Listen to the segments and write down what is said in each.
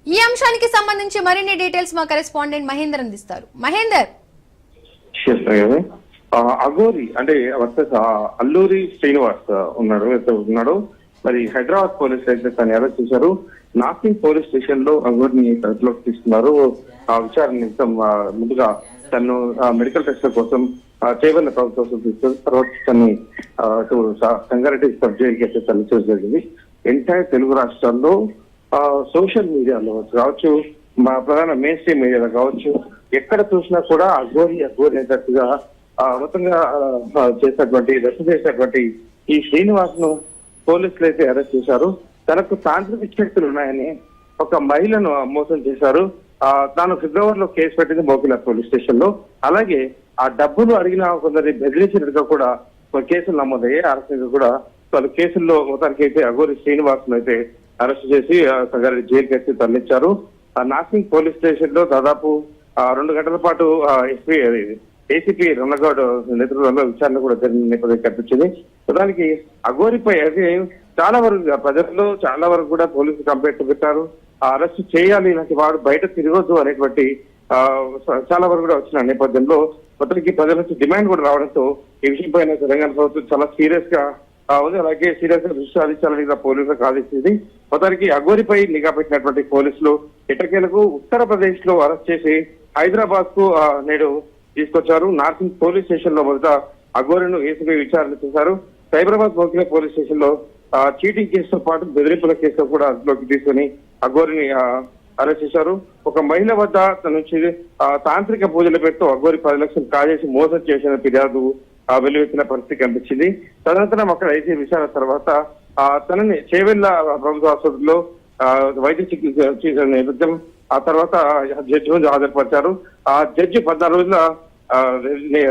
ఈ అంశానికి సంబంధించి మరిన్ని డీటెయిల్స్ మా కరెస్పాండెంట్ మహేందర్ అందిస్తారు. మహేందర్, అఘోరి అంటే వర్సెస్ అల్లూరి శ్రీనివాస్ ఉన్నాడు. మరి హైదరాబాద్ పోలీసులు అయితే తను అరెస్ట్ చేశారు. నాసింగ్ పోలీస్ స్టేషన్ లో అఘోరిని పరిధిలోకి తీసుకున్నారు. ఆ విచారణ నిమిత్తం ముందుగా తను మెడికల్ టెస్ట్ల కోసం చేవెళ్ల ప్రభుత్వం తీసుకొని తర్వాత తన్ని సంగారెడ్డి సబ్ జైలుకి అయితే తరలించడం జరిగింది. ఎంటైర్ తెలుగు రాష్ట్రాల్లో సోషల్ మీడియాలో కావచ్చు, మా ప్రధాన మెయిన్ స్ట్రీమ్ మీడియాలో కావచ్చు, ఎక్కడ చూసినా కూడా అఘోరి అనేటట్టుగా మొత్తంగా చేసినటువంటి ఈ శ్రీనివాస్ ను పోలీసులు అయితే అరెస్ట్ చేశారు. తనకు తాంత్రిక శక్తులు ఉన్నాయని ఒక మహిళను మోసం చేశారు. తాను ఫిబ్రవరిలో కేసు పెట్టింది మోకిలా పోలీస్ స్టేషన్ లో. అలాగే ఆ డబ్బులు అడిగిన కొందరిని బెదిరించినట్టుగా కూడా కేసులు నమోదయ్యాయి. అరెస్ట్ కూడా వాళ్ళ కేసుల్లో మొత్తానికి అయితే అఘోరి శ్రీనివాస్ ను అయితే అరెస్ట్ చేసి సంగారెడ్డి జైలుకి అయితే తరలించారు. నాసింగ్ పోలీస్ స్టేషన్ లో దాదాపు 2 గంటల పాటు ఏసీపీ రమణగౌడ్ నేతృత్వంలో విచారణ కూడా జరిగిన నేపథ్యం కనిపించింది. దానికి అఘోరిపై అయితే చాలా వరకు ప్రజల్లో చాలా వరకు కూడా పోలీసులు కంప్లైంట్ పెట్టారు. అరెస్ట్ చేయాలి, ఇలాంటి వాడు బయట తిరగొద్దు అనేటువంటి చాలా వరకు కూడా వచ్చిన నేపథ్యంలో మొత్తానికి ప్రజల నుంచి డిమాండ్ కూడా రావడంతో ఈ విషయం పైన తెలంగాణ ప్రభుత్వం చాలా సీరియస్ గా ఉంది. అలాగే సీరియస్ గా దృష్టి సాధించాలని పోలీసులకు ఆదేశించింది. మొత్తానికి అఘోరిపై నిఘా పెట్టినటువంటి పోలీసులు ఎట్టకేలకు ఉత్తరప్రదేశ్ లో అరెస్ట్ చేసి హైదరాబాద్ కు నేడు తీసుకొచ్చారు. నార్సింగ్ పోలీస్ స్టేషన్ లో మొదట అఘోరిను ఏసీబీ విచారణ చేశారు. సైబరాబాద్ మోకిలా పోలీస్ స్టేషన్ లో చీటింగ్ కేసుతో పాటు బెదిరింపుల కేసులో కూడా అదుపులోకి తీసుకుని అఘోరిని అరెస్ట్ చేశారు. ఒక మహిళ వద్ద తన నుంచి తాంత్రిక పూజల పేరుతో అఘోరి 10 లక్షలు కాజేసి మోసం చేసిన ఫిర్యాదు వెలువెత్తిన పరిస్థితి కనిపించింది. తదనంతరం అక్కడ అయితే విచారణ తర్వాత తనని చేవెళ్ల ప్రభుత్వ ఆసుపత్రిలో వైద్య చికిత్స నేపథ్యం ఆ తర్వాత జడ్జి ముందు హాజరుపరిచారు. ఆ జడ్జి 14 రోజుల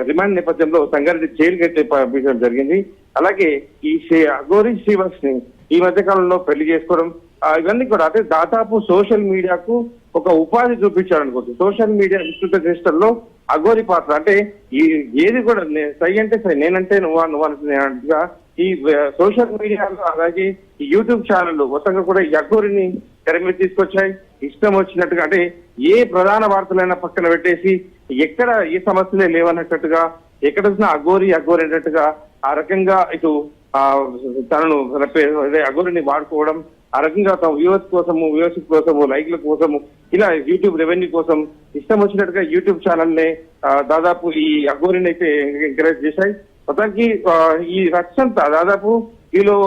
రిమాండ్ నేపథ్యంలో సంగారెడ్డి జైలుకి అయితే పంపించడం జరిగింది. అలాగే ఈ అఘోరి శ్రీనివాస్ ని ఈ మధ్య కాలంలో పెళ్లి చేసుకోవడం ఇవన్నీ కూడా అంటే దాదాపు సోషల్ మీడియాకు ఒక ఉపాధి చూపించాడు అనుకోవచ్చు. సోషల్ మీడియా విస్తృత చేష్టల్లో అఘోరి పాత్ర అంటే ఏది కూడా సై అంటే సై, నేనంటే నువ్వన్నట్టుగా ఈ సోషల్ మీడియాలో అలాగే ఈ యూట్యూబ్ ఛానల్ మొత్తంగా కూడా ఈ అఘోరిని తెర మీద తీసుకొచ్చాయి. ఇష్టం వచ్చినట్టుగా అంటే ఏ ప్రధాన వార్తలైనా పక్కన పెట్టేసి ఎక్కడ ఏ సమస్యలే లేవన్నట్టుగా ఎక్కడ చూసినా అఘోరి అన్నట్టుగా ఆ రకంగా ఇటు తనను అఘోరిని వాడుకోవడం, ఆ రకంగా తమ వ్యూవర్షిప్ కోసము లైక్ల కోసము ఇలా యూట్యూబ్ రెవెన్యూ కోసం ఇష్టం వచ్చినట్టుగా యూట్యూబ్ ఛానల్ ని దాదాపు ఈ అఘోరిని అయితే ఎంకరేజ్ చేశాయి. మొత్తానికి ఈ రక్షంతా దాదాపు వీళ్ళు